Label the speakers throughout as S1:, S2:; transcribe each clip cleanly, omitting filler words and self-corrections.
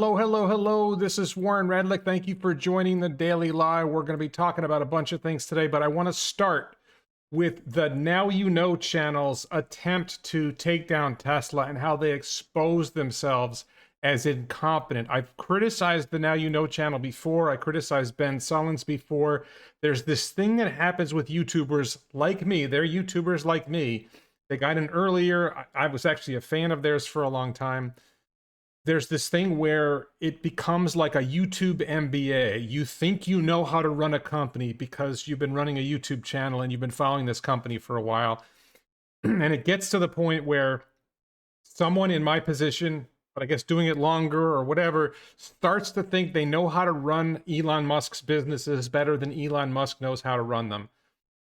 S1: Hello, hello, hello. This is Warren Redlick. Thank you for joining the Daily Live. We're going to be talking about a bunch of things today, but I want to start with the Now You Know channel's attempt to take down Tesla and how they expose themselves as incompetent. I've criticized the Now You Know channel before. I criticized Ben Sullins before. There's this thing that happens with YouTubers like me. They're YouTubers like me. They got in earlier. I was actually a fan of theirs for a long time. There's this thing where it becomes like a YouTube MBA. You think you know how to run a company because you've been running a YouTube channel and you've been following this company for a while. And it gets to the point where someone in my position, but I guess doing it longer or whatever, starts to think they know how to run Elon Musk's businesses better than Elon Musk knows how to run them.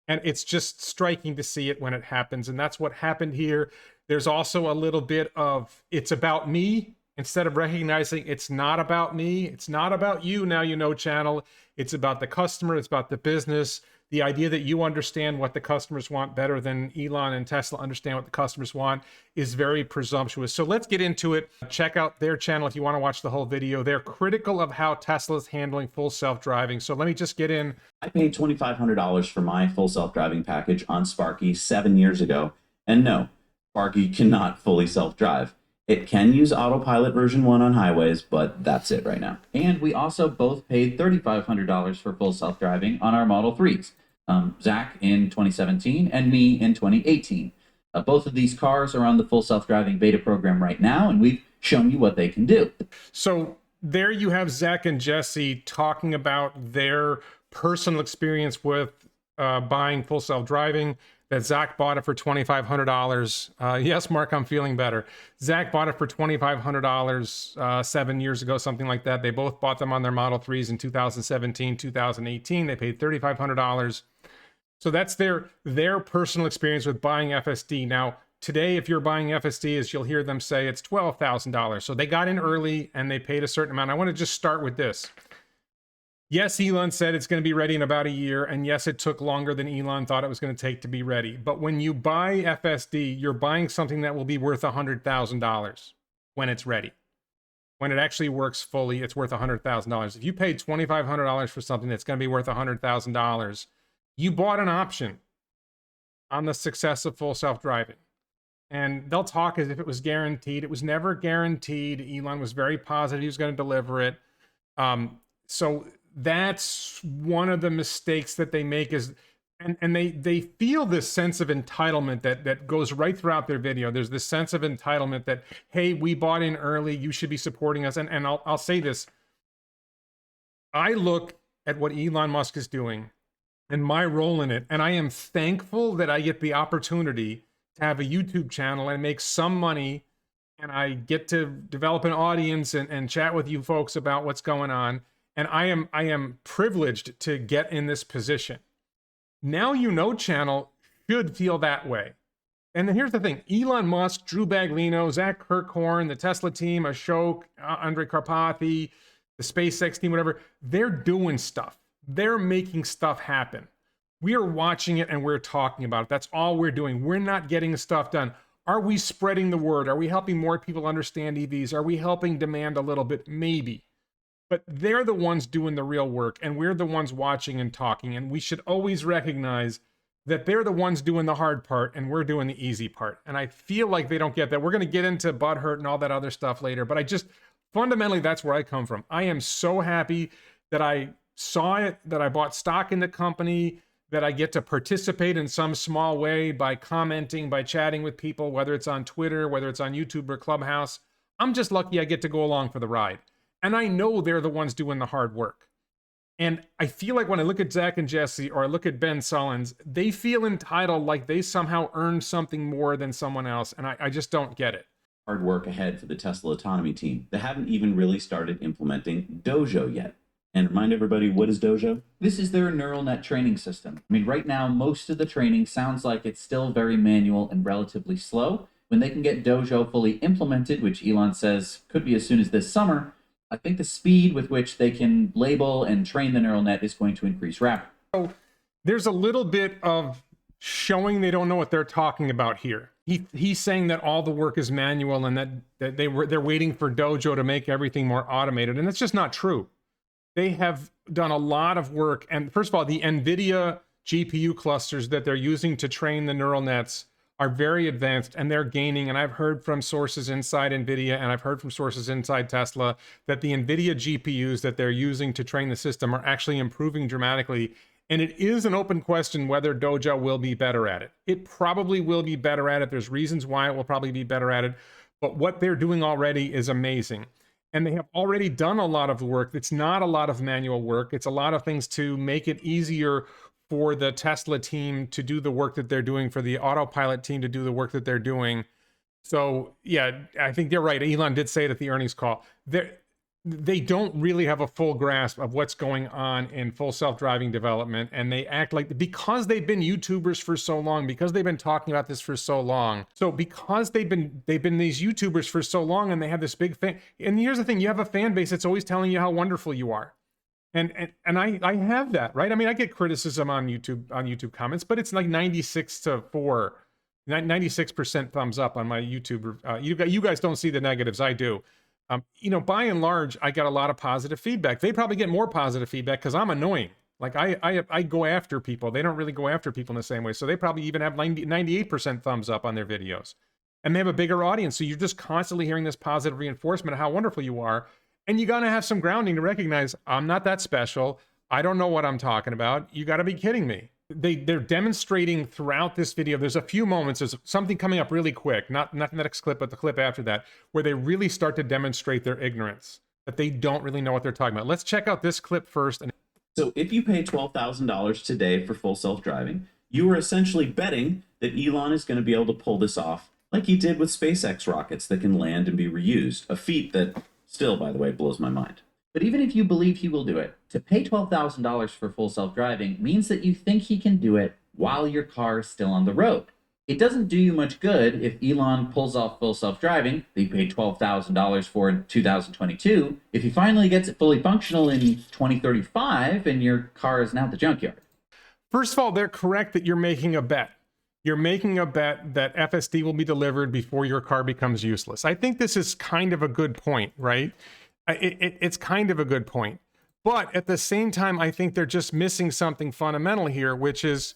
S1: And it's just striking to see it when it happens. And that's what happened here. There's also a little bit of, it's about me. Instead of recognizing it's not about me, it's not about you, Now You Know channel, it's about the customer, it's about the business. The idea that you understand what the customers want better than Elon and Tesla understand what the customers want is very presumptuous. So let's get into it. Check out their channel if you want to watch the whole video. They're critical of how Tesla's handling full self-driving. So let me just get in.
S2: I paid $2,500 for my full self-driving package on Sparky 7 years ago. And no, Sparky cannot fully self-drive. It can use autopilot version 1 on highways, but that's it right now. And we also both paid $3,500 for full self-driving on our Model 3s. Zac in 2017 and me in 2018. Both of these cars are on the full self-driving beta program right now, and we've shown you what they can do.
S1: So there you have Zac and Jesse talking about their personal experience with buying full self-driving. That Zac bought it for $2,500. Yes, Mark, I'm feeling better. Zac bought it for $2,500 7 years ago, something like that. They both bought them on their Model 3s in 2017, 2018. They paid $3,500. So that's their personal experience with buying FSD. Now, today, if you're buying FSD, as you'll hear them say, it's $12,000. So they got in early and they paid a certain amount. I want to just start with this. Yes, Elon said it's going to be ready in about a year, and yes, it took longer than Elon thought it was going to take to be ready. But when you buy FSD, you're buying something that will be worth $100,000 when it's ready. When it actually works fully, it's worth $100,000. If you paid $2,500 for something that's going to be worth $100,000, you bought an option on the success of full self-driving. And they'll talk as if it was guaranteed. It was never guaranteed. Elon was very positive he was going to deliver it. So that's one of the mistakes that they make is, and they feel this sense of entitlement that goes right throughout their video. There's this sense of entitlement that, hey, we bought in early, you should be supporting us. And I'll say this. I look at what Elon Musk is doing and my role in it, and I am thankful that I get the opportunity to have a YouTube channel and make some money, and I get to develop an audience and chat with you folks about what's going on. And I am privileged to get in this position. Now You Know channel should feel that way. And then here's the thing. Elon Musk, Drew Baglino, Zach Kirkhorn, the Tesla team, Ashok, Andrei Karpathy, the SpaceX team, whatever, they're doing stuff. They're making stuff happen. We are watching it and we're talking about it. That's all we're doing. We're not getting stuff done. Are we spreading the word? Are we helping more people understand EVs? Are we helping demand a little bit? Maybe. But they're the ones doing the real work, and we're the ones watching and talking, and we should always recognize that they're the ones doing the hard part, and we're doing the easy part. And I feel like they don't get that. We're going to get into butthurt and all that other stuff later, but fundamentally, that's where I come from. I am so happy that I saw it, that I bought stock in the company, that I get to participate in some small way by commenting, by chatting with people, whether it's on Twitter, whether it's on YouTube or Clubhouse. I'm just lucky I get to go along for the ride. And I know they're the ones doing the hard work. And I feel like when I look at Zac and Jesse or I look at Ben Sullins, they feel entitled like they somehow earned something more than someone else. And I just don't get it.
S2: Hard work ahead for the Tesla autonomy team. They haven't even really started implementing Dojo yet. And remind everybody, what is Dojo? This is their neural net training system. I mean, right now, most of the training sounds like it's still very manual and relatively slow. When they can get Dojo fully implemented, which Elon says could be as soon as this summer, I think the speed with which they can label and train the neural net is going to increase rapidly.
S1: So there's a little bit of showing they don't know what they're talking about here. He's saying that all the work is manual and that they're waiting for Dojo to make everything more automated, and that's just not true. They have done a lot of work, and first of all, the NVIDIA GPU clusters that they're using to train the neural nets are very advanced, and they're gaining. And I've heard from sources inside NVIDIA, and I've heard from sources inside Tesla, that the NVIDIA GPUs that they're using to train the system are actually improving dramatically. And it is an open question whether Dojo will be better at it. It probably will be better at it. There's reasons why it will probably be better at it. But what they're doing already is amazing. And they have already done a lot of work. It's not a lot of manual work. It's a lot of things to make it easier for the Tesla team to do the work that they're doing, for the autopilot team to do the work that they're doing. So yeah, I think you're right. Elon did say it at the earnings call. They don't really have a full grasp of what's going on in full self-driving development, and they act like, because they've been YouTubers for so long, because they've been talking about this for so long. So because they've been these YouTubers for so long, and they have this big fan. And here's the thing: you have a fan base that's always telling you how wonderful you are. And I have that, right? I mean, I get criticism on YouTube comments, but it's like 96% thumbs up on my YouTube. You guys don't see the negatives, I do. You know, by and large, I get a lot of positive feedback. They probably get more positive feedback because I'm annoying. Like I go after people. They don't really go after people in the same way. So they probably even have 98% thumbs up on their videos. And they have a bigger audience. So you're just constantly hearing this positive reinforcement of how wonderful you are. And you got to have some grounding to recognize, I'm not that special. I don't know what I'm talking about. You got to be kidding me. They're demonstrating throughout this video. There's a few moments. There's something coming up really quick, not the next clip, but the clip after that, where they really start to demonstrate their ignorance, that they don't really know what they're talking about. Let's check out this clip first.
S2: So if you pay $12,000 today for full self-driving, you are essentially betting that Elon is going to be able to pull this off like he did with SpaceX rockets that can land and be reused, a feat that still, by the way, blows my mind.
S3: But even if you believe he will do it, to pay $12,000 for full self-driving means that you think he can do it while your car is still on the road. It doesn't do you much good if Elon pulls off full self-driving that you paid $12,000 for in 2022, if he finally gets it fully functional in 2035 and your car is now at the junkyard.
S1: First of all, they're correct that you're making a bet. You're making a bet that FSD will be delivered before your car becomes useless. I think this is kind of a good point, right? It's kind of a good point. But at the same time, I think they're just missing something fundamental here, which is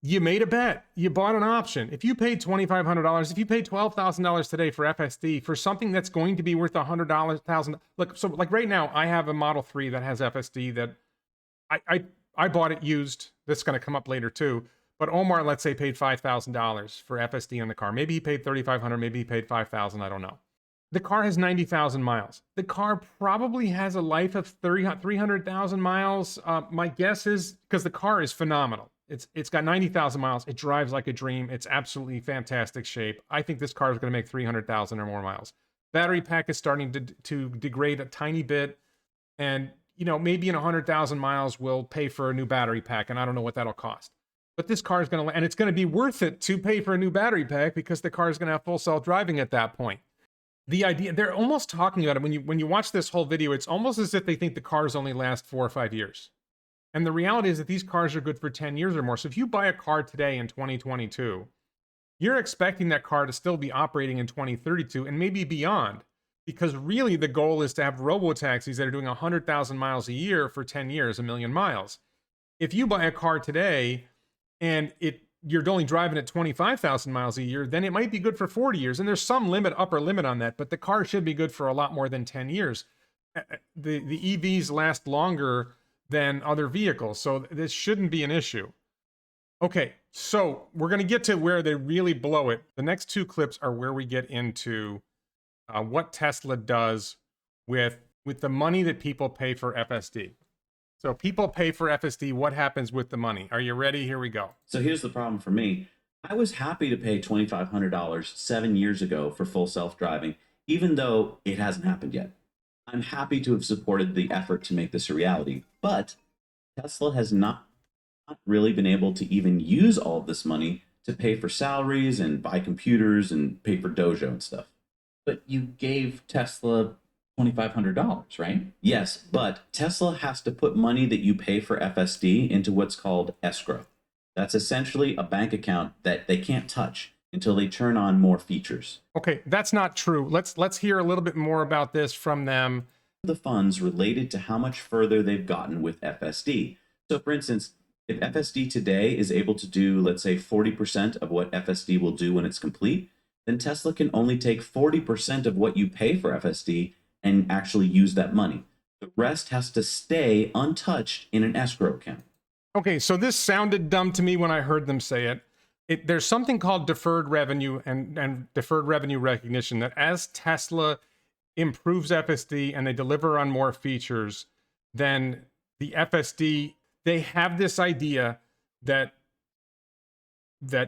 S1: you made a bet. You bought an option. If you paid $2,500, if you paid $12,000 today for FSD, for something that's going to be worth $100,000, look, so like right now, I have a Model 3 that has FSD that I bought it used. That's going to come up later too. But Omar, let's say, paid $5,000 for FSD in the car. Maybe he paid $3,500, maybe he paid $5,000, I don't know. The car has 90,000 miles. The car probably has a life of 300,000 miles. My guess is, because the car is phenomenal. It's got 90,000 miles. It drives like a dream. It's absolutely fantastic shape. I think this car is going to make 300,000 or more miles. Battery pack is starting to degrade a tiny bit. And, you know, maybe in 100,000 miles, we'll pay for a new battery pack. And I don't know what that'll cost. But this car is going to, and it's going to be worth it to pay for a new battery pack because the car is going to have full self-driving at that point. The idea, they're almost talking about it when you watch this whole video, it's almost as if they think the cars only last 4 or 5 years. And the reality is that these cars are good for 10 years or more. So if you buy a car today in 2022, you're expecting that car to still be operating in 2032 and maybe beyond. Because really the goal is to have robo-taxis that are doing 100,000 miles a year for 10 years, 1,000,000 miles. If you buy a car today and you're only driving at 25,000 miles a year, then it might be good for 40 years. And there's some upper limit on that, but the car should be good for a lot more than 10 years. The EVs last longer than other vehicles, so this shouldn't be an issue. Okay, so we're going to get to where they really blow it. The next two clips are where we get into what Tesla does with the money that people pay for FSD. So people pay for FSD, what happens with the money? Are you ready? Here we go.
S2: So here's the problem for me. I was happy to pay $2,500 7 years ago for full self-driving, even though it hasn't happened yet. I'm happy to have supported the effort to make this a reality, but Tesla has not really been able to even use all of this money to pay for salaries and buy computers and pay for Dojo and stuff.
S3: But you gave Tesla $2,500, right?
S2: Yes, but Tesla has to put money that you pay for FSD into what's called escrow. That's essentially a bank account that they can't touch until they turn on more features.
S1: Okay, that's not true. Let's hear a little bit more about this from them.
S2: The funds related to how much further they've gotten with FSD. So for instance, if FSD today is able to do, let's say, 40% of what FSD will do when it's complete, then Tesla can only take 40% of what you pay for FSD and actually use that money. The rest has to stay untouched in an escrow account.
S1: Okay, so this sounded dumb to me when I heard them say it. There's something called deferred revenue and deferred revenue recognition, that as Tesla improves FSD and they deliver on more features, then the FSD, they have this idea that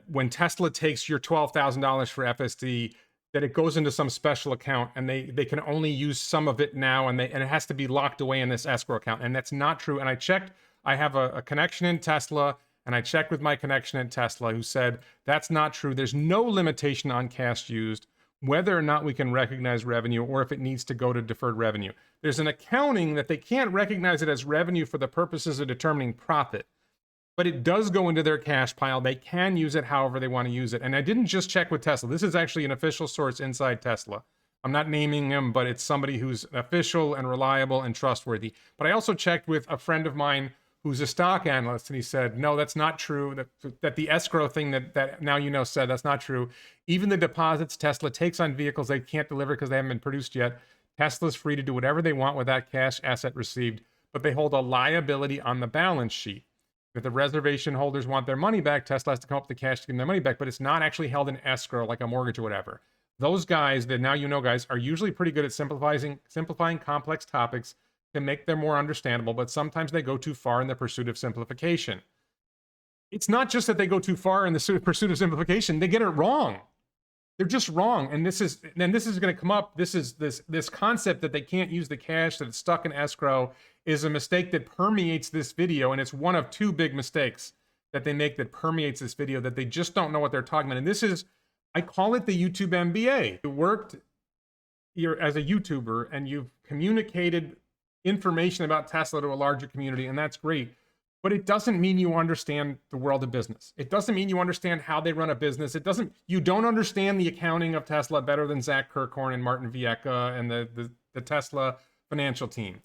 S1: when Tesla takes your $12,000 for FSD, that it goes into some special account and they can only use some of it now, and it has to be locked away in this escrow account. And that's not true. And I checked, I have a connection in Tesla, and I checked with my connection in Tesla who said that's not true. There's no limitation on cash used, whether or not we can recognize revenue or if it needs to go to deferred revenue. There's an accounting that they can't recognize it as revenue for the purposes of determining profit, but it does go into their cash pile. They can use it however they want to use it. And I didn't just check with Tesla. This is actually an official source inside Tesla. I'm not naming him, but it's somebody who's official and reliable and trustworthy. But I also checked with a friend of mine who's a stock analyst, and he said, no, that's not true. That the escrow thing that now you know said, that's not true. Even the deposits Tesla takes on vehicles they can't deliver because they haven't been produced yet, Tesla's free to do whatever they want with that cash asset received, but they hold a liability on the balance sheet. If the reservation holders want their money back, Tesla has to come up with the cash to give them their money back, but it's not actually held in escrow like a mortgage or whatever. Those guys, the now you know guys, are usually pretty good at simplifying complex topics to make them more understandable, but sometimes they go too far in the pursuit of simplification. It's not just that they go too far in the pursuit of simplification, they get it wrong. They're just wrong. And this is going to come up. This concept that they can't use the cash, that it's stuck in escrow, is a mistake that permeates this video. And it's one of two big mistakes that they make that permeates this video, that they just don't know what they're talking about. And this is, I call it the YouTube MBA. You worked as a YouTuber and you've communicated information about Tesla to a larger community, and that's great. But it doesn't mean you understand the world of business. It doesn't mean you understand how they run a business. You don't understand the accounting of Tesla better than Zach Kirkhorn and Martin Viecha and the Tesla financial team.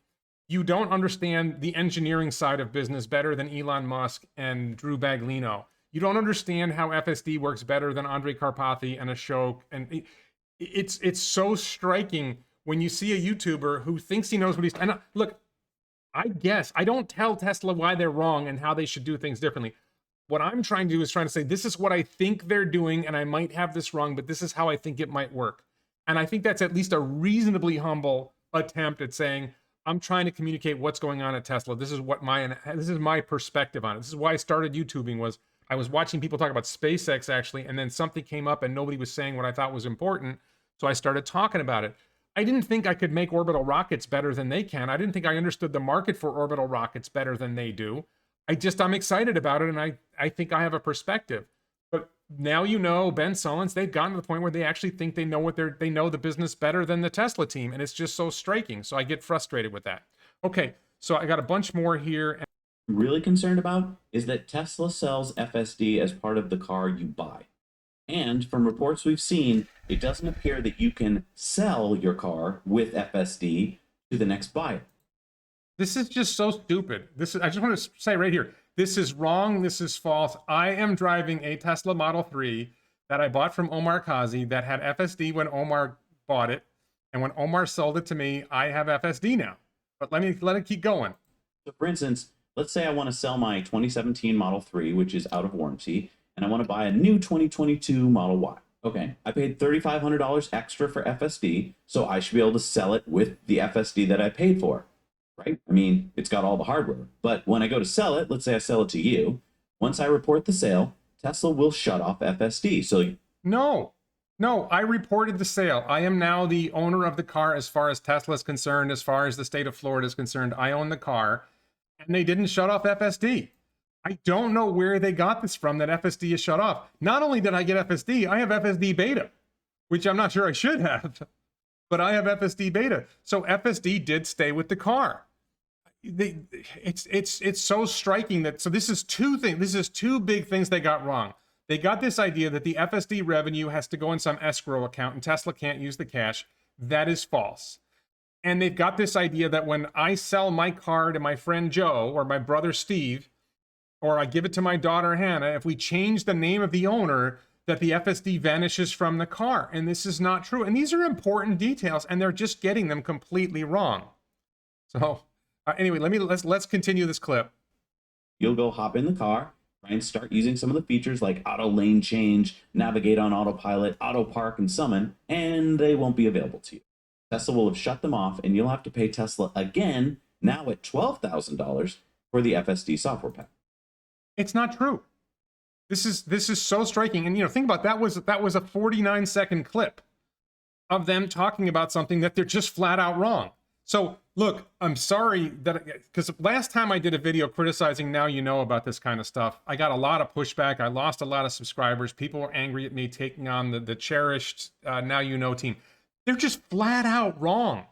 S1: You don't understand the engineering side of business better than Elon Musk and Drew Baglino. You don't understand how FSD works better than Andrei Karpathy and Ashok. And it's so striking when you see a YouTuber who thinks he knows what he's... And look, I guess I don't tell Tesla why they're wrong and how they should do things differently. What I'm trying to do is trying to say, this is what I think they're doing, and I might have this wrong, but this is how I think it might work. And I think that's at least a reasonably humble attempt at saying, I'm trying to communicate what's going on at Tesla. This is my perspective on it. This is why I started YouTubing. Was I was watching people talk about SpaceX actually, and then something came up and nobody was saying what I thought was important, so I started talking about it. I didn't think I could make orbital rockets better than they can. I didn't think I understood the market for orbital rockets better than they do. I'm excited about it, and I think I have a perspective. But now you know, Ben Sullins, they've gotten to the point where they actually think they know they know the business better than the Tesla team, and it's just so striking. So I get frustrated with that. Okay, so I got a bunch more here.
S2: I'm really concerned about is that Tesla sells FSD as part of the car you buy. And from reports we've seen, it doesn't appear that you can sell your car with FSD to the next buyer.
S1: This is just so stupid. I just want to say right here, this is wrong. This is false. I am driving a Tesla Model 3 that I bought from Omar Kazi that had FSD when Omar bought it. And when Omar sold it to me, I have FSD now. But let it keep going.
S2: So for instance, let's say I want to sell my 2017 Model 3, which is out of warranty, and I want to buy a new 2022 Model Y. Okay, I paid $3,500 extra for FSD, so I should be able to sell it with the FSD that I paid for, right? I mean, it's got all the hardware. But when I go to sell it, let's say I sell it to you, once I report the sale, Tesla will shut off FSD. So
S1: No, I reported the sale. I am now the owner of the car as far as Tesla is concerned, as far as the state of Florida is concerned. I own the car, and they didn't shut off FSD. I don't know where they got this from, that FSD is shut off. Not only did I get FSD, I have FSD beta, which I'm not sure I should have, but I have FSD beta. So FSD did stay with the car. It's so striking that, so this is two things. This is two big things they got wrong. They got this idea that the FSD revenue has to go in some escrow account and Tesla can't use the cash. That is false. And they've got this idea that when I sell my car to my friend Joe or my brother Steve, or I give it to my daughter Hannah, if we change the name of the owner, that the FSD vanishes from the car. And this is not true. And these are important details, and they're just getting them completely wrong. So anyway, let's continue this clip.
S2: You'll go hop in the car, try and start using some of the features like auto lane change, navigate on autopilot, auto park, and summon, and they won't be available to you. Tesla will have shut them off, and you'll have to pay Tesla again, now at $12,000 for the FSD software pack.
S1: It's not true. This is so striking. And think about that was a 49-second clip of them talking about something that they're just flat out wrong. So look, I'm sorry because last time I did a video criticizing Now You Know about this kind of stuff, I got a lot of pushback. I lost a lot of subscribers. People were angry at me taking on the cherished Now You Know team. They're just flat out wrong.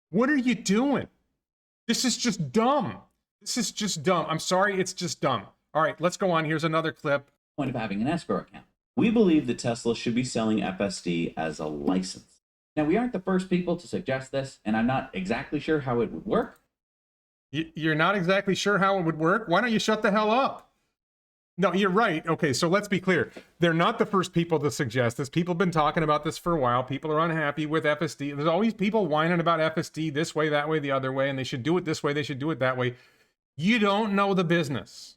S1: What are you doing? This is just dumb. This is just dumb. I'm sorry, it's just dumb. All right, let's go on. Here's another clip.
S3: Point of having an escrow account.
S2: We believe that Tesla should be selling FSD as a license.
S3: Now, we aren't the first people to suggest this, and I'm not exactly sure how it would work.
S1: You're not exactly sure how it would work? Why don't you shut the hell up? No, you're right. Okay, so let's be clear. They're not the first people to suggest this. People have been talking about this for a while. People are unhappy with FSD. There's always people whining about FSD this way, that way, the other way, and they should do it this way, they should do it that way. You don't know the business.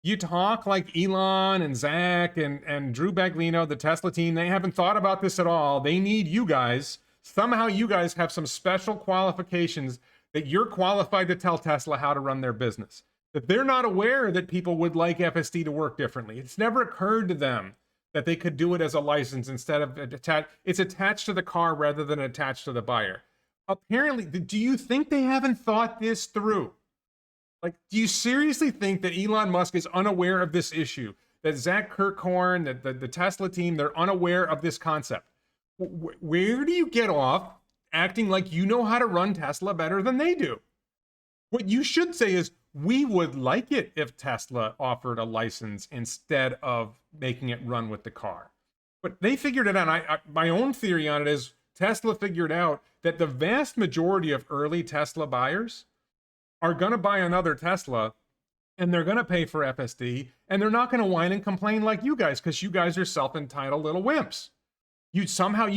S1: You talk like Elon and Zac and Drew Baglino, the Tesla team. They haven't thought about this at all. They need you guys. Somehow you guys have some special qualifications that you're qualified to tell Tesla how to run their business. That they're not aware that people would like FSD to work differently. It's never occurred to them that they could do it as a license instead of it's attached to the car rather than attached to the buyer. Apparently, do you think they haven't thought this through? Like, do you seriously think that Elon Musk is unaware of this issue? That Zach Kirkhorn, that the Tesla team, they're unaware of this concept? Where do you get off acting like you know how to run Tesla better than they do? What you should say is, we would like it if Tesla offered a license instead of making it run with the car. But they figured it out. My own theory on it is Tesla figured out that the vast majority of early Tesla buyers are going to buy another Tesla and they're going to pay for FSD and they're not going to whine and complain like you guys because you guys are self-entitled little wimps. You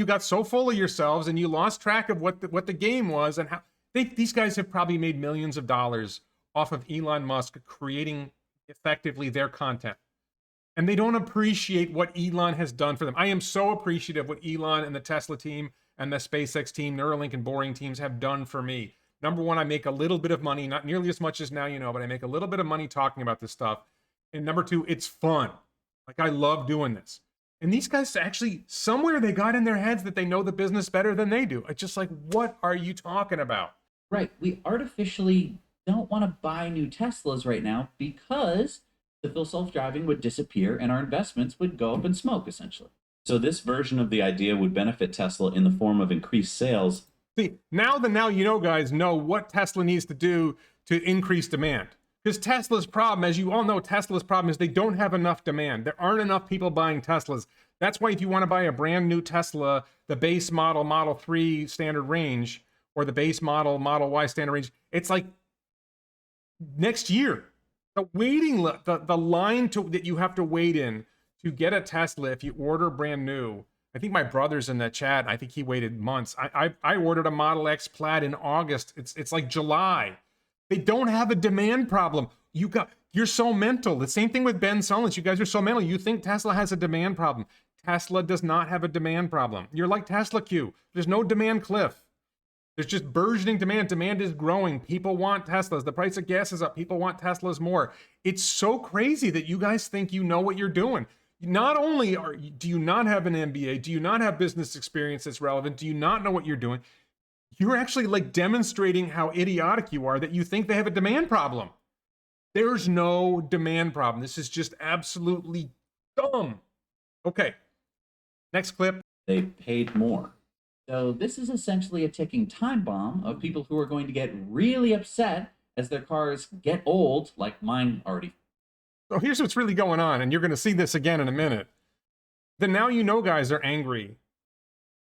S1: got so full of yourselves and you lost track of what the game was and how these guys have probably made millions of dollars off of Elon Musk creating effectively their content. And they don't appreciate what Elon has done for them. I am so appreciative what Elon and the Tesla team and the SpaceX team, Neuralink and Boring teams have done for me. Number one, I make a little bit of money, not nearly as much as Now You Know, but I make a little bit of money talking about this stuff. And number two, it's fun. Like, I love doing this. And these guys actually, somewhere they got in their heads that they know the business better than they do. It's just like, what are you talking about?
S3: Right. We artificially don't want to buy new Teslas right now because the full self-driving would disappear and our investments would go up in smoke, essentially.
S2: So this version of the idea would benefit Tesla in the form of increased sales.
S1: See, now the Now You Know guys know what Tesla needs to do to increase demand. Because Tesla's problem, as you all know, Tesla's problem is they don't have enough demand. There aren't enough people buying Teslas. That's why if you want to buy a brand new Tesla, the base model, Model 3 standard range, or the base model, Model Y standard range, it's like next year. The waiting the line that you have to wait in to get a Tesla if you order brand new. I think my brother's in the chat. I think he waited months. I ordered a Model X Plaid in August. It's like July. They don't have a demand problem. You're so mental. The same thing with Ben Sullins. You guys are so mental. You think Tesla has a demand problem. Tesla does not have a demand problem. You're like Tesla Q. There's no demand cliff. There's just burgeoning demand. Demand is growing. People want Teslas. The price of gas is up. People want Teslas more. It's so crazy that you guys think you know what you're doing. Not only do you not have an MBA, do you not have business experience that's relevant, do you not know what you're doing, you're actually like demonstrating how idiotic you are that you think they have a demand problem. There's no demand problem. This is just absolutely dumb. Okay, next clip.
S2: They paid more.
S3: So this is essentially a ticking time bomb of people who are going to get really upset as their cars get old, like mine already
S1: So here's what's really going on, and you're going to see this again in a minute. The Now You Know guys are angry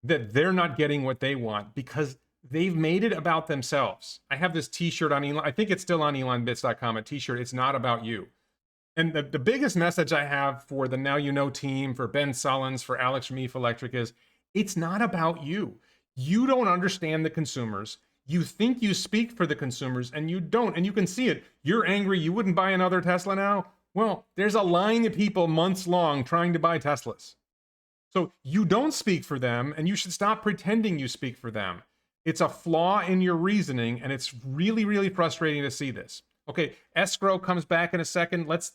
S1: that they're not getting what they want because they've made it about themselves. I have this t-shirt on Elon. I think it's still on elonbits.com, a t-shirt. It's not about you. And the biggest message I have for the Now You Know team, for Ben Sullins, for Alex from ETH Electric is, it's not about you. You don't understand the consumers. You think you speak for the consumers and you don't. And you can see it. You're angry. You wouldn't buy another Tesla now. Well, there's a line of people months long trying to buy Teslas. So you don't speak for them, and you should stop pretending you speak for them. It's a flaw in your reasoning, and it's really, really frustrating to see this. Okay, escrow comes back in a second. Let's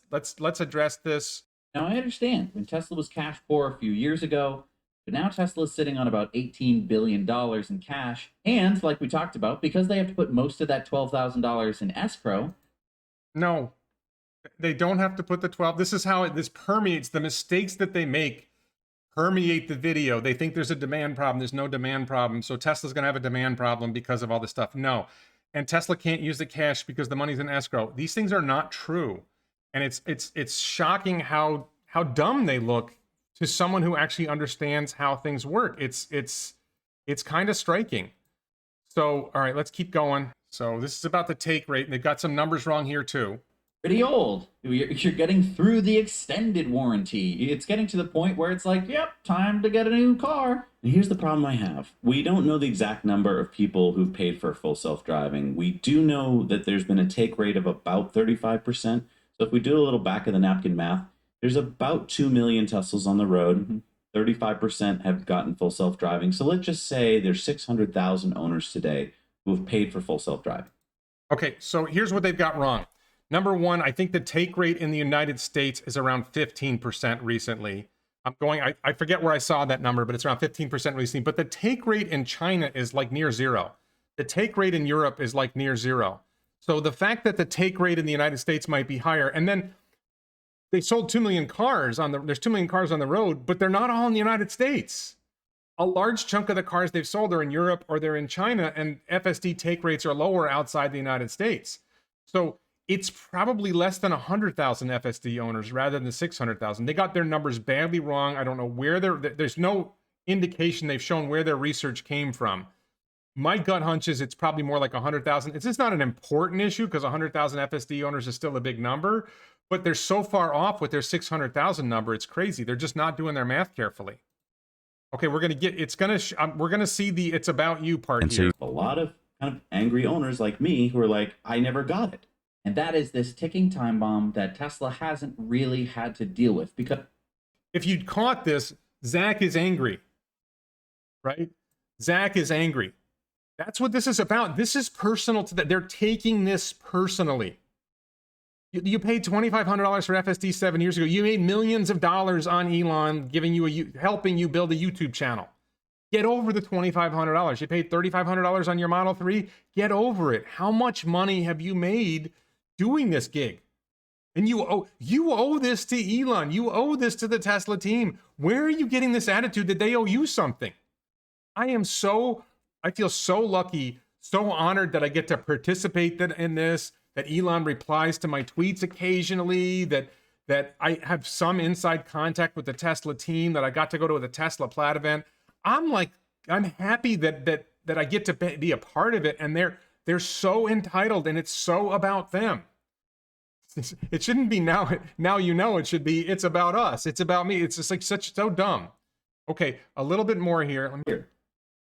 S1: address this.
S3: Now, I understand when Tesla was cash poor a few years ago, but now Tesla is sitting on about $18 billion in cash. And like we talked about, because they have to put most of that $12,000 in escrow.
S1: No, they don't have to put the 12. This is how this permeates. The mistakes that they make permeate the video. They think there's a demand problem. There's no demand problem. So Tesla's going to have a demand problem because of all this stuff. No. And Tesla can't use the cash because the money's in escrow. These things are not true. And it's shocking how dumb they look to someone who actually understands how things work. It's kind of striking. So, all right, let's keep going. So this is about the take rate. And they've got some numbers wrong here too.
S3: Pretty old. You're getting through the extended warranty. It's getting to the point where it's like, yep, time to get a new car.
S2: And here's the problem I have. We don't know the exact number of people who've paid for full self-driving. We do know that there's been a take rate of about 35%. So if we do a little back of the napkin math, there's about 2 million Teslas on the road. 35% have gotten full self-driving. So let's just say there's 600,000 owners today who have paid for full self-driving.
S1: Okay, so here's what they've got wrong. Number one, I think the take rate in the United States is around 15% recently. I forget where I saw that number, but it's around 15% recently. But the take rate in China is like near zero. The take rate in Europe is like near zero. So the fact that the take rate in the United States might be higher, and then they sold 2 million cars there's 2 million cars on the road, but they're not all in the United States. A large chunk of the cars they've sold are in Europe or they're in China, and FSD take rates are lower outside the United States. So it's probably less than 100,000 FSD owners rather than 600,000. They got their numbers badly wrong. I don't know where there's no indication they've shown where their research came from. My gut hunch is it's probably more like 100,000. It's just not an important issue because 100,000 FSD owners is still a big number, but they're so far off with their 600,000 number. It's crazy. They're just not doing their math carefully. Okay, we're going to see the it's about you part here.
S2: A lot of kind of angry owners like me who are like, I never got it.
S3: And that is this ticking time bomb that Tesla hasn't really had to deal with. Because
S1: if you'd caught this, Zac is angry, right? Zac is angry. That's what this is about. This is personal to that. They're taking this personally. You paid $2,500 for FSD 7 years ago. You made millions of dollars on Elon helping you build a YouTube channel. Get over the $2,500. You paid $3,500 on your Model 3. Get over it. How much money have you made doing this gig? And you owe this to Elon. You owe this to the Tesla team. Where are you getting this attitude that they owe you something? I feel so lucky, so honored that I get to participate in this, that Elon replies to my tweets occasionally, that I have some inside contact with the Tesla team, that I got to go to the Tesla Plaid event. I'm happy that I get to be a part of it, and they're so entitled, and it's so about them. It shouldn't be now you know. It should be it's about us. It's about me. It's just like so dumb. Okay, a little bit more here.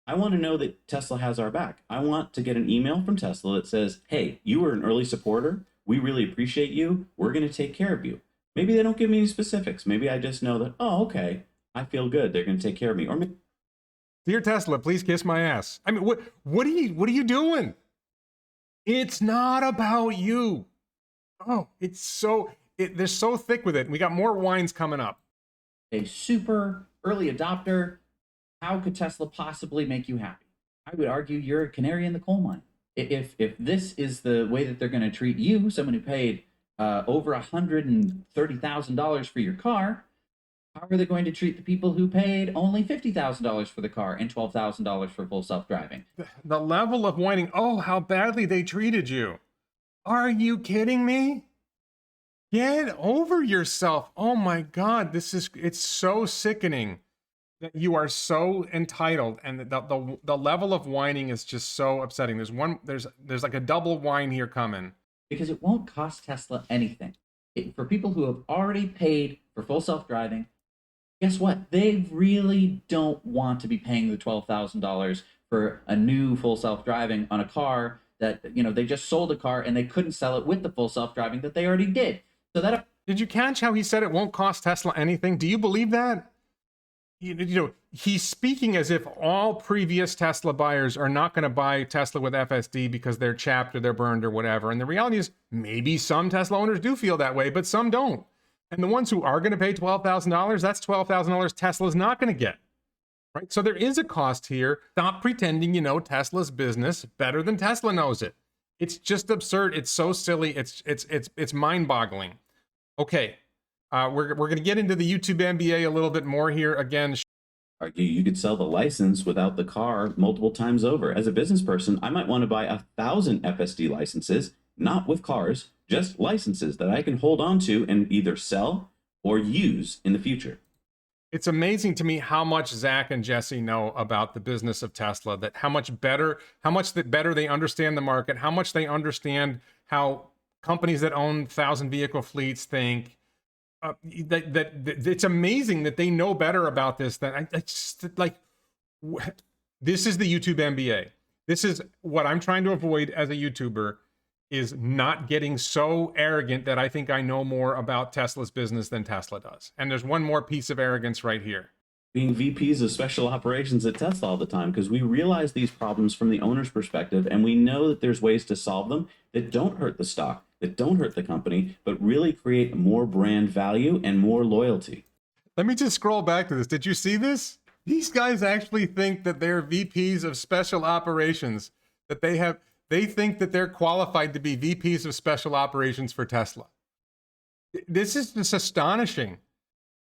S2: I want to know that Tesla has our back. I want to get an email from Tesla that says, hey, you were an early supporter. We really appreciate you. We're going to take care of you. Maybe they don't give me any specifics. Maybe I just know that, oh, okay, I feel good. They're going to take care of me. Or maybe,
S1: dear Tesla, please kiss my ass. I mean, what are you doing? It's not about you. Oh, they're so thick with it. We got more wines coming up.
S3: A super early adopter. How could Tesla possibly make you happy? I would argue you're a canary in the coal mine. If this is the way that they're going to treat you, someone who paid over $130,000 for your car, how are they going to treat the people who paid only $50,000 for the car and $12,000 for full self-driving?
S1: The level of whining, oh, how badly they treated you. Are you kidding me? Get over yourself. Oh my God, it's so sickening that you are so entitled, and the level of whining is just so upsetting. There's like a double whine here coming.
S3: Because it won't cost Tesla anything. For people who have already paid for full self-driving, guess what? They really don't want to be paying the $12,000 for a new full self-driving on a car that, they just sold a car and they couldn't sell it with the full self-driving that they already did. So that
S1: Did you catch how he said it won't cost Tesla anything? Do you believe that? He's speaking as if all previous Tesla buyers are not going to buy Tesla with FSD because they're chapped or they're burned or whatever. And the reality is maybe some Tesla owners do feel that way, but some don't. And the ones who are going to pay $12,000, that's $12,000 Tesla's not going to get. Right? So there is a cost here. Stop pretending you know Tesla's business better than Tesla knows it. It's just absurd. It's so silly. It's mind-boggling. Okay. We're going to get into the YouTube MBA a little bit more here. Again,
S2: Argue you could sell the license without the car multiple times over. As a business person, I might want to buy 1,000 FSD licenses, not with cars, just licenses that I can hold on to and either sell or use in the future.
S1: it's amazing to me how much Zac and Jesse know about the business of Tesla, that how much better they understand the market, how much they understand how companies that own 1,000 vehicle fleets think. That it's amazing that they know better about this than I just like. This is the YouTube MBA. This is what I'm trying to avoid as a YouTuber, is not getting so arrogant that I think I know more about Tesla's business than Tesla does. And there's one more piece of arrogance right here.
S2: Being VPs of special operations at Tesla all the time, because we realize these problems from the owner's perspective, and we know that there's ways to solve them that don't hurt the stock, that don't hurt the company, but really create more brand value and more loyalty.
S1: Let me just scroll back to this. Did you see this? These guys actually think that they're VPs of special operations, that they think that they're qualified to be VPs of special operations for Tesla. This is just astonishing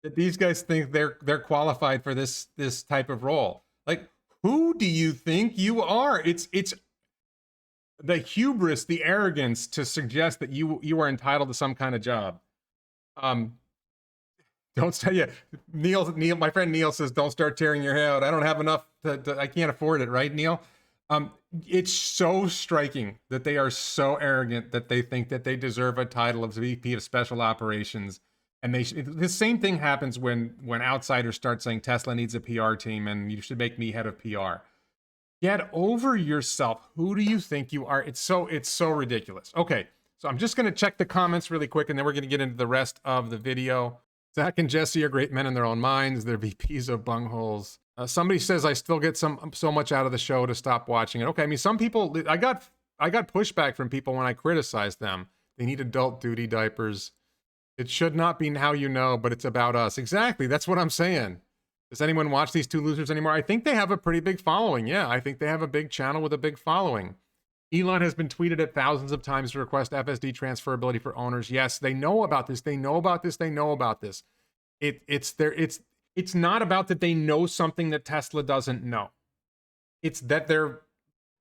S1: that these guys think they're qualified for this type of role. Like, who do you think you are? It's the hubris, the arrogance to suggest that you are entitled to some kind of job. Don't start. Yeah, Neil, my friend Neil says, don't start tearing your hair out. I don't have enough I can't afford it, right, Neil? It's so striking that they are so arrogant that they think that they deserve a title of VP of Special Operations. And the same thing happens when outsiders start saying Tesla needs a PR team and you should make me head of PR. Get over yourself. Who do you think you are? It's so ridiculous. Okay, so I'm just going to check the comments really quick, and then we're going to get into the rest of the video. Zac and Jesse are great men in their own minds. They're VPs of bungholes. Somebody says I still get so much out of the show to stop watching it. Okay, I mean, some people, I got pushback from people when I criticized them. They need adult duty diapers. It should not be how you know, but it's about us. Exactly, that's what I'm saying. Does anyone watch these two losers anymore? I think they have a pretty big following. Yeah, I think they have a big channel with a big following. Elon has been tweeted at thousands of times to request FSD transferability for owners. Yes, they know about this. They know about this. They know about this. It's not about that they know something that Tesla doesn't know. It's that they're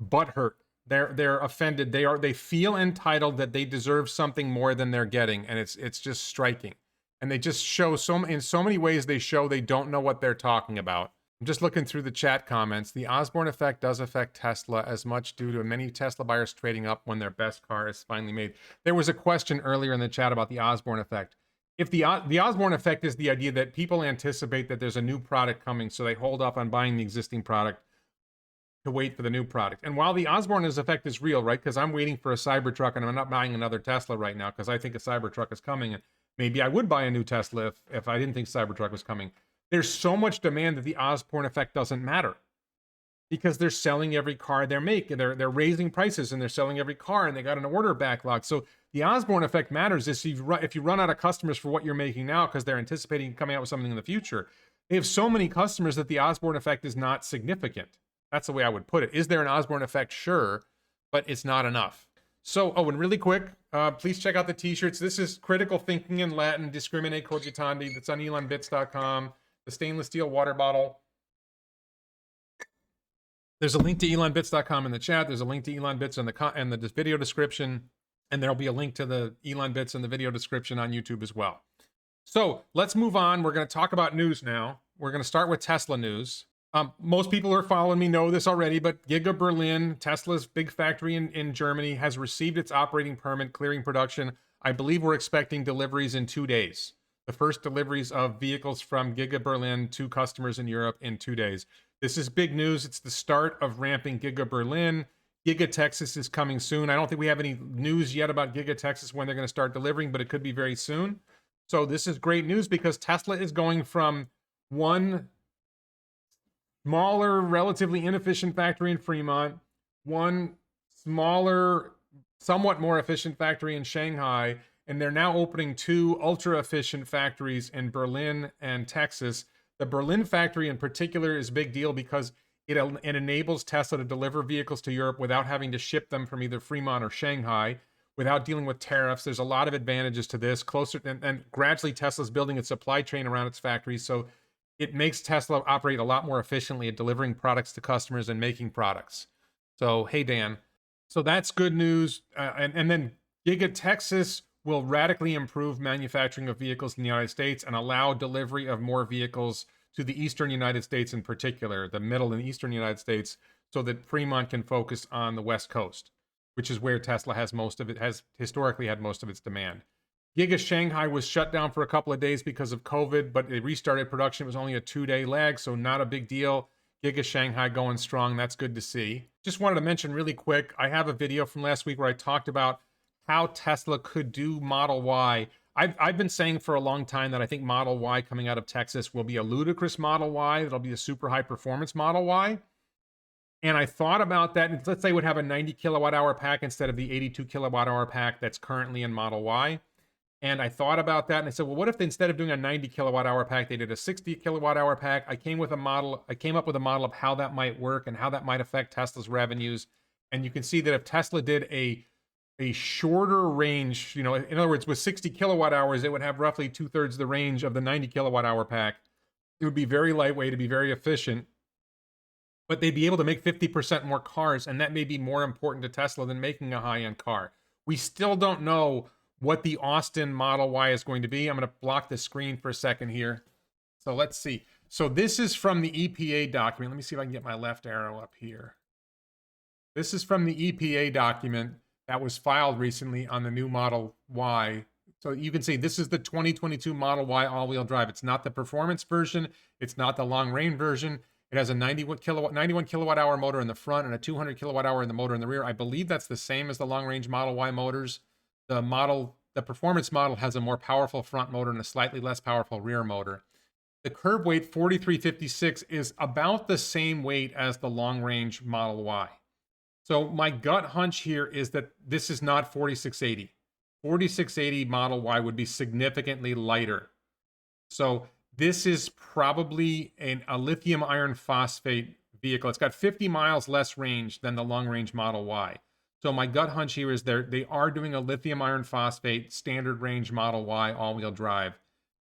S1: butthurt. They're offended. They feel entitled, that they deserve something more than they're getting, and it's just striking. And they just show in so many ways they show they don't know what they're talking about. I'm just looking through the chat comments. The Osborne effect does affect Tesla as much due to many Tesla buyers trading up when their best car is finally made. There was a question earlier in the chat about the Osborne effect. If the Osborne effect is the idea that people anticipate that there's a new product coming, so they hold off on buying the existing product to wait for the new product. And while the Osborne effect is real, right? Because I'm waiting for a Cybertruck and I'm not buying another Tesla right now because I think a Cybertruck is coming. And maybe I would buy a new Tesla if I didn't think Cybertruck was coming. There's so much demand that the Osborne effect doesn't matter because they're selling every car they make. They're raising prices and they're selling every car and they got an order backlog. So the Osborne effect matters if you run out of customers for what you're making now because they're anticipating coming out with something in the future. They have so many customers that the Osborne effect is not significant. That's the way I would put it. Is there an Osborne effect? Sure, but it's not enough. So, and really quick, please check out the t-shirts. This is Critical Thinking in Latin, Discriminate Cogitandi. That's on elonbits.com. The stainless steel water bottle. There's a link to elonbits.com in the chat. There's a link to Elon Bits in the video description. And there'll be a link to the Elon bits in the video description on YouTube as well. So let's move on. We're going to talk about news now. We're going to start with Tesla news. Most people who are following me know this already, but Giga Berlin, Tesla's big factory in Germany, has received its operating permit, clearing production. I believe we're expecting deliveries in 2 days. The first deliveries of vehicles from Giga Berlin to customers in Europe in 2 days. This is big news. It's the start of ramping Giga Berlin. Giga Texas is coming soon. I don't think we have any news yet about Giga Texas when they're going to start delivering, but it could be very soon. So this is great news because Tesla is going from one smaller, relatively inefficient factory in Fremont, one smaller, somewhat more efficient factory in Shanghai, and they're now opening 2 ultra efficient factories in Berlin and Texas. The Berlin factory in particular is a big deal because it enables Tesla to deliver vehicles to Europe without having to ship them from either Fremont or Shanghai, without dealing with tariffs. There's a lot of advantages to this. And gradually Tesla's building its supply chain around its factories, so it makes Tesla operate a lot more efficiently at delivering products to customers and making products. So, hey, Dan. So that's good news. And then Giga Texas will radically improve manufacturing of vehicles in the United States and allow delivery of more vehicles to the eastern United States in particular, the middle and eastern United States, so that Fremont can focus on the West Coast, which is where Tesla has historically had most of its demand. Giga Shanghai was shut down for a couple of days because of COVID, but they restarted production. It was only a 2-day lag, so not a big deal. Giga Shanghai going strong. That's good to see. Just wanted to mention really quick, I have a video from last week where I talked about how Tesla could do Model Y. I've been saying for a long time that I think Model Y coming out of Texas will be a ludicrous Model Y. It'll be a super high performance Model Y. And I thought about that. Let's say it would have a 90 kilowatt hour pack instead of the 82 kilowatt hour pack that's currently in Model Y. And I thought about that and I said, well, what if instead of doing a 90 kilowatt hour pack, they did a 60 kilowatt hour pack? I came up with a model of how that might work and how that might affect Tesla's revenues. And you can see that if Tesla did a shorter range, in other words, with 60 kilowatt hours, it would have roughly 2/3 the range of the 90 kilowatt hour pack. It would be very lightweight, it'd be very efficient, but they'd be able to make 50% more cars, and that may be more important to Tesla than making a high-end car. We still don't know what the Austin Model Y is going to be. I'm going to block the screen for a second here. So let's see. So this is from the EPA document. Let me see if I can get my left arrow up here. This is from the EPA document that was filed recently on the new Model Y. So you can see this is the 2022 Model Y all-wheel drive. It's not the performance version. It's not the long-range version. It has a 91 kilowatt hour motor in the front and a 200 kilowatt hour in the motor in the rear. I believe that's the same as the long-range Model Y motors. The performance model has a more powerful front motor and a slightly less powerful rear motor. The curb weight 4356 is about the same weight as the long-range Model Y. So my gut hunch here is that this is not 4680. 4680 Model Y would be significantly lighter. So this is probably a lithium iron phosphate vehicle. It's got 50 miles less range than the long-range Model Y. So my gut hunch here is they are doing a lithium iron phosphate standard range Model Y all-wheel drive.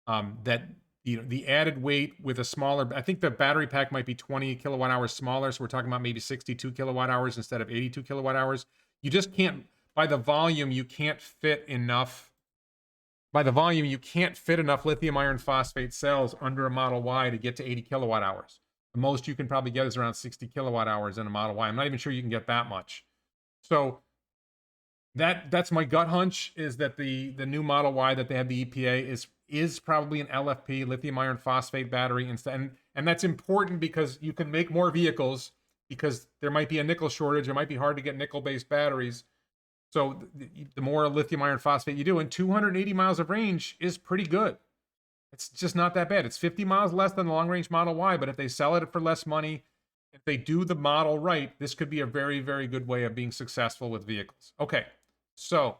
S1: That the added weight with a smaller, I think the battery pack might be 20 kilowatt hours smaller. So we're talking about maybe 62 kilowatt hours instead of 82 kilowatt hours. You just can't, by the volume, you can't fit enough. By the volume, you can't fit enough lithium iron phosphate cells under a Model Y to get to 80 kilowatt hours. The most you can probably get is around 60 kilowatt hours in a Model Y. I'm not even sure you can get that much. So that's my gut hunch, is that the new Model Y that they have the EPA is probably an LFP, lithium iron phosphate battery instead. And that's important because you can make more vehicles, because there might be a nickel shortage. It might be hard to get nickel-based batteries. So the more lithium iron phosphate you do, and 280 miles of range is pretty good. It's just not that bad. It's 50 miles less than the long-range Model Y, but if they sell it for less money, if they do the model right, this could be a very, very good way of being successful with vehicles. Okay, so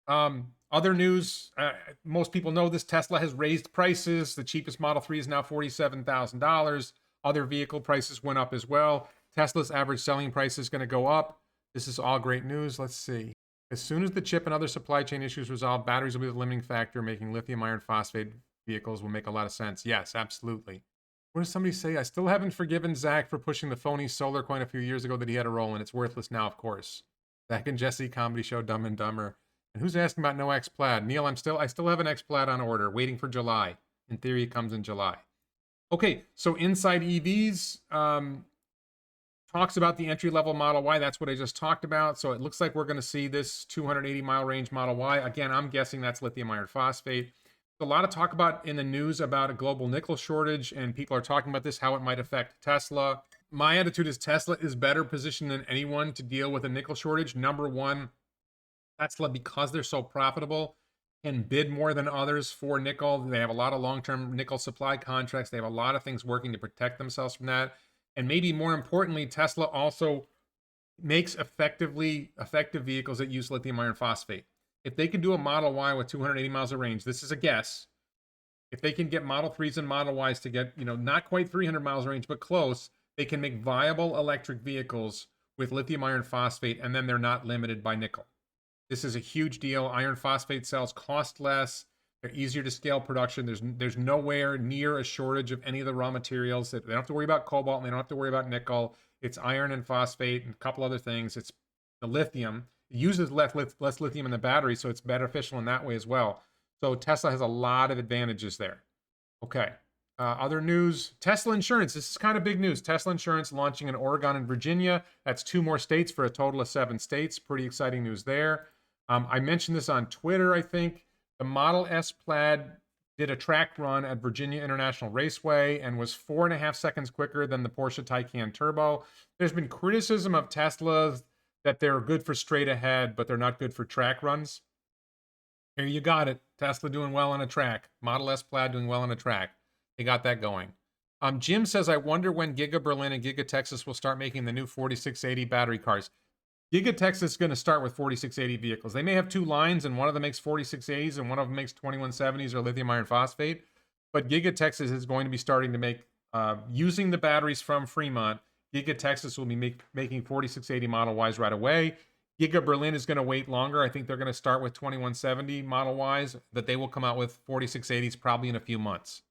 S1: other news, most people know this, Tesla has raised prices. The cheapest Model 3 is now $47,000. Other vehicle prices went up as well. Tesla's average selling price is going to go up. This is all great news. Let's see. As soon as the chip and other supply chain issues resolve, batteries will be the limiting factor. Making lithium iron phosphate vehicles will make a lot of sense. Yes, absolutely. What does somebody say? I still haven't forgiven Zac for pushing the phony solar coin a few years ago that he had a role in. It's worthless now, of course. Zac and Jesse comedy show, Dumb and Dumber. And who's asking about no X Plaid? Neil, I still have an X Plaid on order, waiting for July. In theory, it comes in July. Okay, so Inside EVs talks about the entry-level Model Y. That's what I just talked about. So it looks like we're going to see this 280-mile range Model Y. Again, I'm guessing that's lithium iron phosphate. A lot of talk about in the news about a global nickel shortage, and people are talking about this, how it might affect Tesla. My attitude is Tesla is better positioned than anyone to deal with a nickel shortage. Number one, Tesla, because they're so profitable, can bid more than others for nickel. They have a lot of long-term nickel supply contracts. They have a lot of things working to protect themselves from that. And maybe more importantly, Tesla also makes effective vehicles that use lithium iron phosphate. If they can do a Model Y with 280 miles of range, this is a guess. If they can get Model 3s and Model Ys to get, not quite 300 miles range, but close, they can make viable electric vehicles with lithium iron phosphate, and then they're not limited by nickel. This is a huge deal. Iron phosphate cells cost less. They're easier to scale production. There's nowhere near a shortage of any of the raw materials. They don't have to worry about cobalt, and they don't have to worry about nickel. It's iron and phosphate and a couple other things. It's the lithium. It uses less lithium in the battery, so it's beneficial in that way as well. So Tesla has a lot of advantages there. Okay. Other news, Tesla Insurance. This is kind of big news. Tesla Insurance launching in Oregon and Virginia. That's 2 more states for a total of 7 states. Pretty exciting news there. I mentioned this on Twitter, I think. The Model S Plaid did a track run at Virginia International Raceway and was 4.5 seconds quicker than the Porsche Taycan Turbo. There's been criticism of Teslas that they're good for straight ahead, but they're not good for track runs. Here you got it. Tesla doing well on a track. Model S Plaid doing well on a track. They got that going. Jim says, I wonder when Giga Berlin and Giga Texas will start making the new 4680 battery cars. Giga Texas is going to start with 4680 vehicles. They may have 2 lines, and one of them makes 4680s and one of them makes 2170s or lithium iron phosphate. But Giga Texas is going to be starting to make, using the batteries from Fremont, Giga Texas will be making 4680 Model Ys right away. Giga Berlin is going to wait longer. I think they're going to start with 2170 Model Ys, that they will come out with 4680s probably in a few months.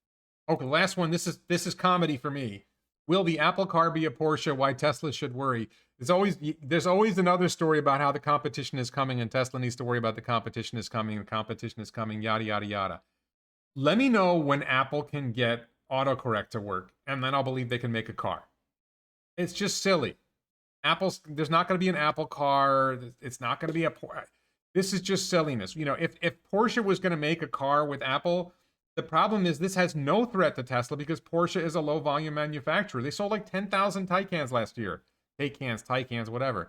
S1: Okay, last one. This is comedy for me. Will the Apple car be a Porsche? Why Tesla should worry? There's always another story about how the competition is coming and Tesla needs to worry about the competition is coming, yada, yada, yada. Let me know when Apple can get autocorrect to work, and then I'll believe they can make a car. It's just silly. There's not going to be an Apple car. It's not going to be a Porsche. This is just silliness. If Porsche was going to make a car with Apple, the problem is this has no threat to Tesla because Porsche is a low volume manufacturer. They sold like 10,000 Taycans last year. Taycans, whatever.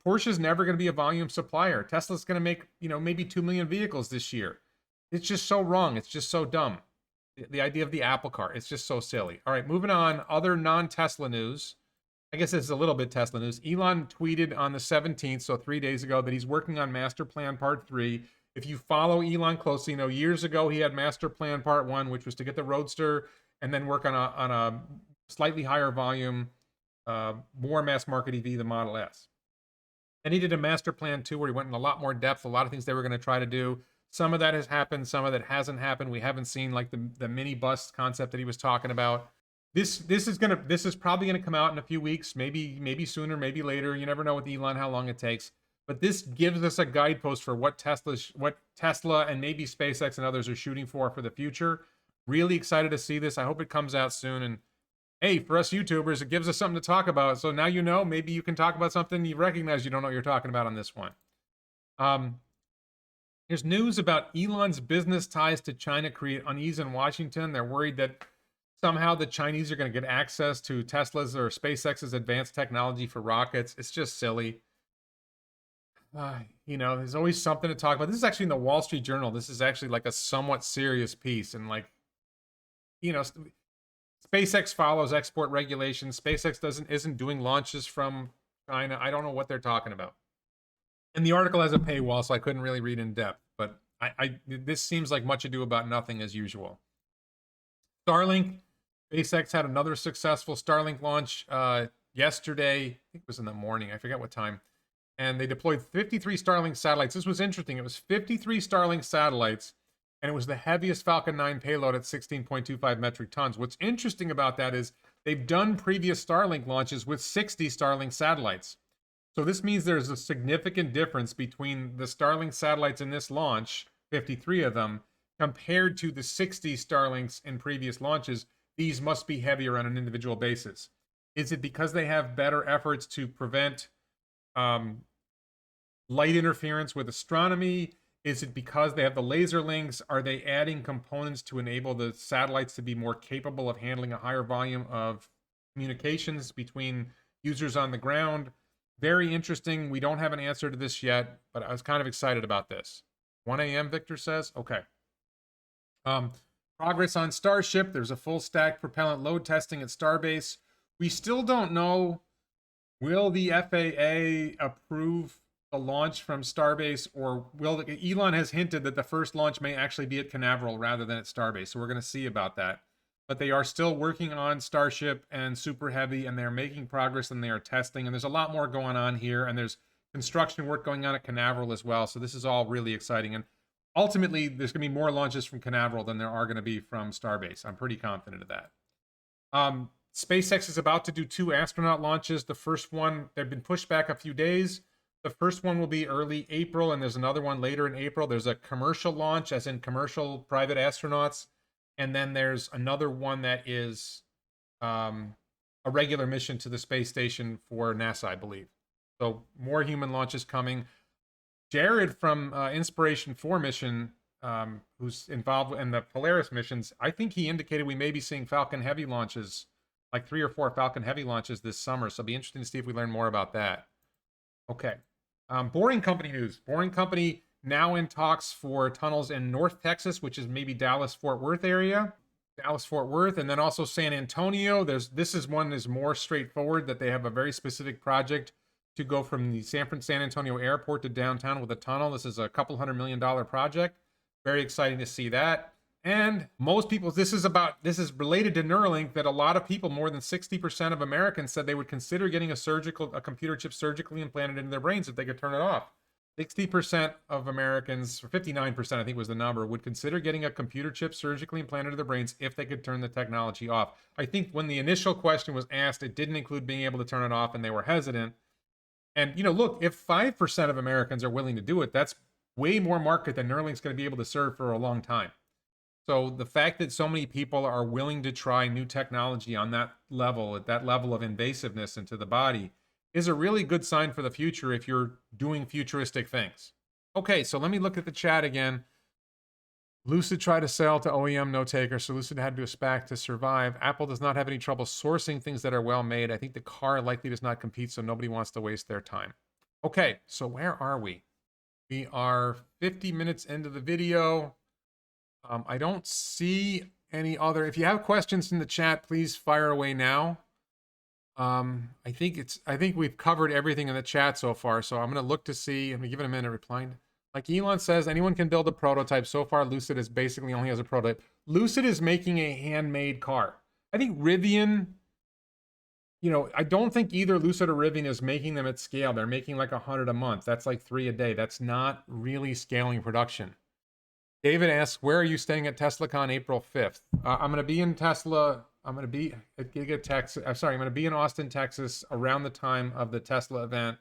S1: Porsche is never going to be a volume supplier. Tesla's going to make, maybe 2 million vehicles this year. It's just so wrong. It's just so dumb. The idea of the Apple car, it's just so silly. All right, moving on. Other non-Tesla news. I guess this is a little bit Tesla news. Elon tweeted on the 17th, so 3 days ago, that he's working on Master Plan Part 3. If you follow Elon closely, years ago he had Master Plan Part 1, which was to get the Roadster and then work on a slightly higher volume, more mass market EV, the Model S. Then he did a Master Plan 2 where he went in a lot more depth, a lot of things they were going to try to do. Some of that has happened, some of that hasn't happened. We haven't seen like the mini bus concept that he was talking about. This is probably gonna come out in a few weeks, maybe sooner, maybe later. You never know with Elon how long it takes. But this gives us a guidepost for what Tesla and maybe SpaceX and others are shooting for the future. Really excited to see this. I hope it comes out soon. And hey, for us YouTubers, it gives us something to talk about. So now maybe you can talk about something you recognize you don't know what you're talking about on this one. There's news about Elon's business ties to China create unease in Washington. They're worried that somehow the Chinese are going to get access to Tesla's or SpaceX's advanced technology for rockets. It's just silly. There's always something to talk about. This is actually in the Wall Street Journal. This is actually like a somewhat serious piece. And SpaceX follows export regulations. SpaceX isn't doing launches from China. I don't know what they're talking about. And the article has a paywall, so I couldn't really read in depth. But this seems like much ado about nothing as usual. Starlink. SpaceX had another successful Starlink launch yesterday. I think it was in the morning. I forget what time. And they deployed 53 Starlink satellites. This was interesting. It was 53 Starlink satellites, and it was the heaviest Falcon 9 payload at 16.25 metric tons. What's interesting about that is they've done previous Starlink launches with 60 Starlink satellites. So this means there's a significant difference between the Starlink satellites in this launch, 53 of them, compared to the 60 Starlinks in previous launches. These must be heavier on an individual basis. Is it because they have better efforts to prevent light interference with astronomy? Is it because they have the laser links? Are they adding components to enable the satellites to be more capable of handling a higher volume of communications between users on the ground? Very interesting. We don't have an answer to this yet, but I was kind of excited about this. 1 a.m., Victor says. Okay. Progress on Starship. There's a full stack propellant load testing at Starbase. We still don't know, will the FAA approve the launch from Starbase, or will Elon has hinted that the first launch may actually be at Canaveral rather than at Starbase. So we're going to see about that. But they are still working on Starship and Super Heavy, and they're making progress, and they are testing. And there's a lot more going on here, and there's construction work going on at Canaveral as well. So this is all really exciting. And ultimately, there's going to be more launches from Canaveral than there are going to be from Starbase. I'm pretty confident of that. SpaceX is about to do 2 astronaut launches. The first one, they've been pushed back a few days. The first one will be early April, and there's another one later in April. There's a commercial launch, as in commercial private astronauts. And then there's another one that is a regular mission to the space station for NASA, I believe. So more human launches coming. Jared from Inspiration 4 mission, who's involved in the Polaris missions, I think he indicated we may be seeing Falcon Heavy launches, like 3 or 4 Falcon Heavy launches this summer. So it'll be interesting to see if we learn more about that. Okay. Boring Company news. Boring Company now in talks for tunnels in North Texas, which is maybe Dallas-Fort Worth area. Dallas-Fort Worth, and then also San Antonio. This is one is more straightforward, that they have a very specific project to go from the San Antonio airport to downtown with a tunnel. This is a couple $100 million project. Very exciting to see that. And most people, this is related to Neuralink, that a lot of people, more than 60% of Americans, said they would consider getting a computer chip surgically implanted into their brains if they could turn it off. 60% of Americans, or 59% I think was the number, would consider getting a computer chip surgically implanted into their brains if they could turn the technology off. I think when the initial question was asked, it didn't include being able to turn it off, and they were hesitant. And, look, if 5% of Americans are willing to do it, that's way more market than Neuralink's going to be able to serve for a long time. So the fact that so many people are willing to try new technology on that level, at that level of invasiveness into the body, is a really good sign for the future if you're doing futuristic things. Okay, so let me look at the chat again. Lucid tried to sell to OEM, no taker, so Lucid had to do a SPAC to survive. Apple does not have any trouble sourcing things that are well made. I think the car likely does not compete, so nobody wants to waste their time. Okay, so where are we? We are 50 minutes into the video. I don't see any other. If you have questions in the chat, please fire away now. I think we've covered everything in the chat so far, so I'm going to look to see. I'm going to give it a minute replying. Like Elon says, anyone can build a prototype. So far, Lucid is basically only has a prototype. Lucid is making a handmade car. I think Rivian, I don't think either Lucid or Rivian is making them at scale. They're making like 100 a month. That's like 3 a day. That's not really scaling production. David asks, where are you staying at TeslaCon April 5th? I'm going to be in Tesla. I'm going to be at Giga Texas. I'm going to be in Austin, Texas around the time of the Tesla event.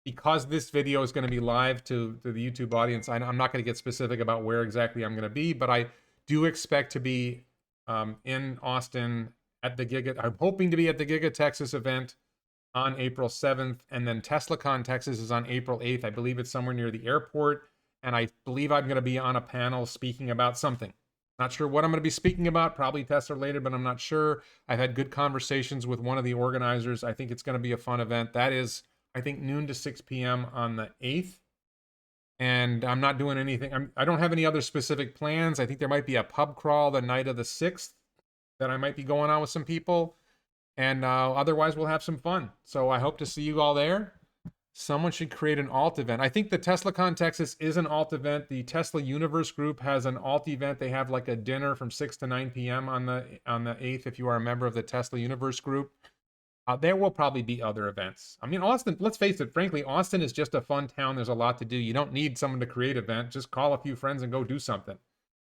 S1: Because this video is going to be live to the YouTube audience, I'm not going to get specific about where exactly I'm going to be, but I do expect to be in Austin at the Giga. I'm hoping to be at the Giga Texas event on April 7th, and then TeslaCon Texas is on April 8th. I believe it's somewhere near the airport, and I believe I'm going to be on a panel speaking about something. Not sure what I'm going to be speaking about, probably Tesla related, but I'm not sure. I've had good conversations with one of the organizers. I think it's going to be a fun event. That is, I think, noon to 6 p.m. on the 8th. And I'm not doing anything. I don't have any other specific plans. I think there might be a pub crawl the night of the 6th that I might be going on with some people. And otherwise, we'll have some fun. So I hope to see you all there. Someone should create an alt event. I think the TeslaCon Texas is an alt event. The Tesla Universe group has an alt event. They have like a dinner from 6 to 9 p.m. on the 8th if you are a member of the Tesla Universe group. There will probably be other events. I mean, Austin, let's face it, frankly, Austin is just a fun town. There's a lot to do. You don't need someone to create an event. Just call a few friends and go do something.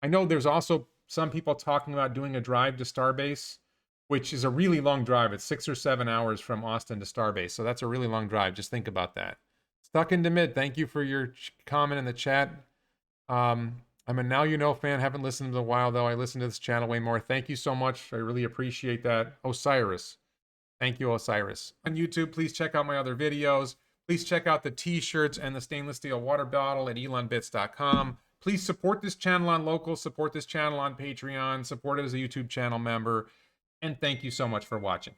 S1: I know there's also some people talking about doing a drive to Starbase which is a really long drive. It's 6 or 7 hours from Austin to Starbase. So that's a really long drive. Just think about that. Stuck into Mid, thank you for your comment in the chat. I'm a Now You Know fan. Haven't listened in a while, though. I listen to this channel way more. Thank you so much. I really appreciate that. Osiris. Thank you, Osiris. On YouTube, please check out my other videos. Please check out the t-shirts and the stainless steel water bottle at elonbits.com. Please support this channel on Local, support this channel on Patreon, support it as a YouTube channel member, and thank you so much for watching.